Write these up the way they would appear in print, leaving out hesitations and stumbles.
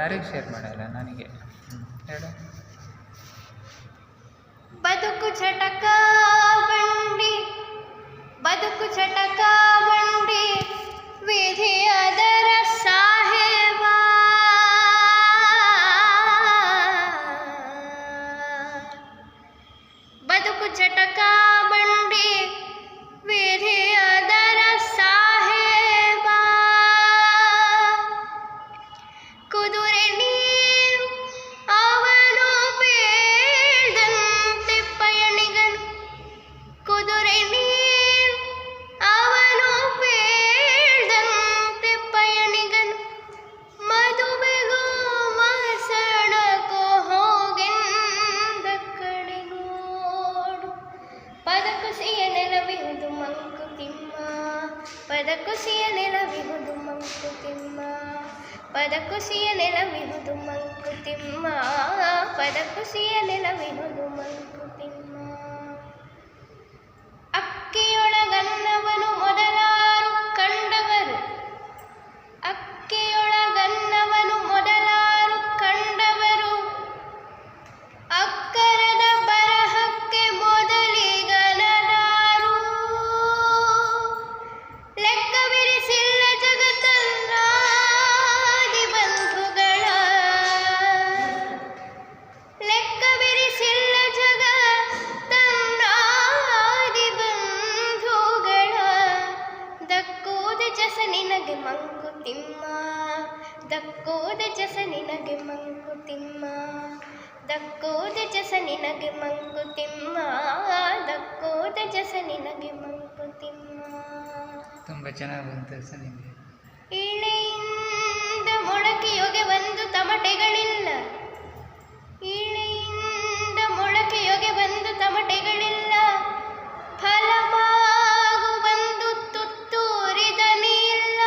ಯಾರಿಗೆ ಶೇರ್ ಮಾಡಲ್ಲ ನನಗೆ. ಹೇಳು. ಬದುಕು ಚಟಕ ಬಂಡಿ, ಬದುಕು ಚಟಕ ಬಂಡಿ, ವಿಧಿ ಅದರ ಸಾಹೇಬ. ಬದುಕು ಚಟಕ ಬಂಡಿ, ವಿಧಿ ಅದರ ಸಾಹೇಬ. ಕುದುರೆ ನೀರು ಅವನು ಬೇಡಂತೆ ಪಯಣಿಗನು, ಕುದುರೆ ನೀರು ಅವನು ಬೇಡಂತೆ ಪಯಣಿಗನು. ಮದುವೆಗೂ ಮಸಣಕೋ ಹೋಗೆಂದ ಕಡೆಗೋಡು. ಪದಕುಸಿಯ ನೆಲವಿಹುದು ಮಂಕುತಿಮ್ಮ, ಪದಕುಸಿಯ ನೆಲವಿಹುದು ಮಂಕುತಿಮ್ಮ, ಪದಕುಸಿಯ ನೆಲವಿಹುದು ಮಂಕುತಿಮ್ಮ, ಪದಕುಸಿಯ ನೆಲವಿಹುದು ಮಂಕುತಿಮ್ಮ. ಅಕ್ಕಿಯೊಳಗನ್ನವನು ಮೊದಲಾರು ಕಂಡವರು, ಅಕ್ಕಿಯೊಳಗನ್ನವನು ಮೊದಲಾರು ಕಂಡವರು. ಅಕ್ಕರದ ಬರಹಕ್ಕೆ ಮೊದಲಿಗನದಾರು. ಲೆಕ್ಕವಿರಿಸಿಲ್ಲ ಜಗತ್ತನ್ನಾದಿ ಬಂಧುಗಳ, ಲೆಕ್ಕವಿರಿಸಿಲ್ಲ ಜಗತ್ತನ್ನಾದಿ ಬಂಧುಗಳ. ದಕ್ಕುವುದ ಜಸ ನಿನಗೆ ಮಂಕುತಿಮ್ಮ, ದಕ್ಕುವುದ ಜಸ ನಿನಗೆ ಮಂಕುತಿಮ್ಮ, ದಕ್ಕುವುದ ಜಸ ನಿನಗೆ ಮಂಕುತಿಮ್ಮ, ದಕ್ಕುವುದ ಜಸ ನಿನಗೆ ಮಂಕುತಿಮ್ಮ. ತುಂಬ ಚೆನ್ನಾಗಿ ಬಂತು ಸರ್ ನಿಮಗೆ. ಇಳೆಯಿಂದ ಮೊಳಕೆಯೊಗೆ ಒಂದು ತಮಟೆಗಳಿಲ್ಲ, ಇಳೆಯಿಂದ ಮೊಳಕೆಯೊಗೆ ಒಂದು ತಮಟೆಗಳಿಲ್ಲ. ಫಲವಾಗು ಬಂದು ತುತ್ತೂರಿದನಿಲ್ಲ.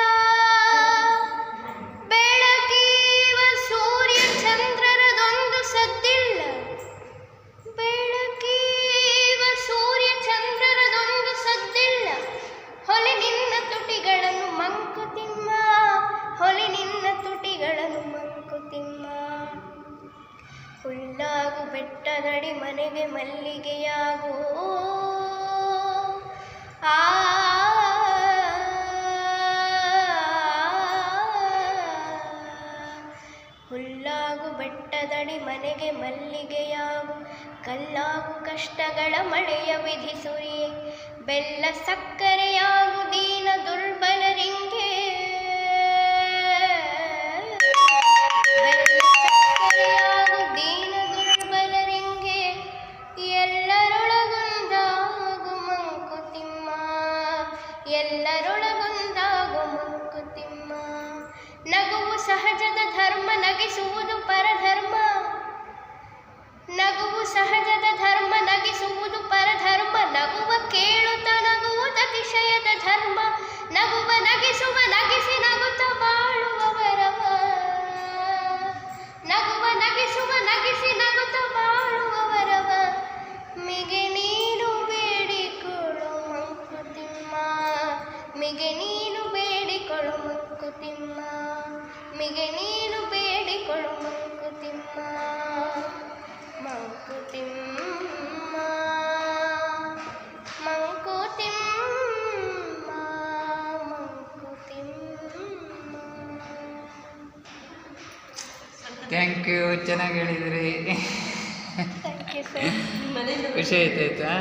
ಬೆಳಕೀವ ಸೂರ್ಯ ಚಂದ್ರರದೊಂದು ಸದ್ದಿಲ್ಲ, ಬೆಳಕೀವ ಸೂರ್ಯ ಚಂದ್ರರದೊಂದು ಸದ್ದಿಲ್ಲ. ಹೊಲೆ ನಿನ್ನ ತುಟಿಗಳನ್ನು ಮಂಕುತಿಮ್ಮ, ಹೊಲೆ ನಿನ್ನ ತುಟಿಗಳನ್ನು ಮಂಕುತಿಮ್ಮ. ಹುಲ್ಲಾಗು ಬೆಟ್ಟದಡಿ ಮನೆಗೆ ಮಲ್ಲಿಗೆಯಾಗು, ಆ ಹುಲ್ಲಾಗು ಬೆಟ್ಟದಡಿ ಮನೆಗೆ ಮಲ್ಲಿಗೆಯಾಗು. ಕಲ್ಲಾಗು ಕಷ್ಟಗಳ ಮಳೆಯ ವಿಧಿಸುರಿಯೇ, ಬೆಲ್ಲ ಸಕ್ಕರೆಯಾಗು ದೀನ ದುರ್ಬಲರಿಂಗೆ. ಬೆಲ್ಲ ಸಕ್ಕರೆಯಾಗು ದೀನ ದುರ್ಬಲರಿಂಗೆ. ಎಲ್ಲರೊಳಗೊಂದಾಗು ಮಂಕುತಿಮ್ಮ, ಎಲ್ಲರೊಳಗೊಂದಾಗು ಮಂಕುತಿಮ್ಮ. ನಗುವು ಸಹಜದ ಧರ್ಮ, ನಗಿಸುವುದು ಪರಧರ್ಮ. ನಗುವು ಸಹಜದ ಧರ್ಮ, ನಗಿಸುವುದು ಪರಧರ್ಮ. ನಗುವ ಕೇಳುತ್ತ ನಗುವುದು ಅತಿಶಯದ ಧರ್ಮ. ನಗುವ ನಗಿಸುವ ನಗಿಸಿ ನಗುತ್ತ ಬಾಳುವವರವ, ನಗುವ ನಗಿಸುವ ನಗಿಸಿ ನಗುತ್ತ ಬಾಳುವವರವ. ಮಿಗೆ ನೀನು ಬೇಡಿಕೊಳ್ಳು ಮಂಕುತಿಮ್ಮ, ಮಿಗೆ ನೀನು ಬೇಡಿಕೊಳ್ಳು ಮಂಕುತಿಮ್ಮ, ಮಿಗೆ ನೀನು ಬೇಡಿಕೊಳ್ಳು ಮಂಕುತಿಮ್ಮ, ಮಂಕುತಿಮ್ಮ, ಮಂಕುತಿಮ್ಮ, ಮಂಕುತಿಮ್ಮ. ಥ್ಯಾಂಕ್ ಯು, ಚೆನ್ನಾಗಿ ಹೇಳಿದ್ರಿ. Thank you sir. ಖುಷಿ ಆಯ್ತಾಯ್ತಾ?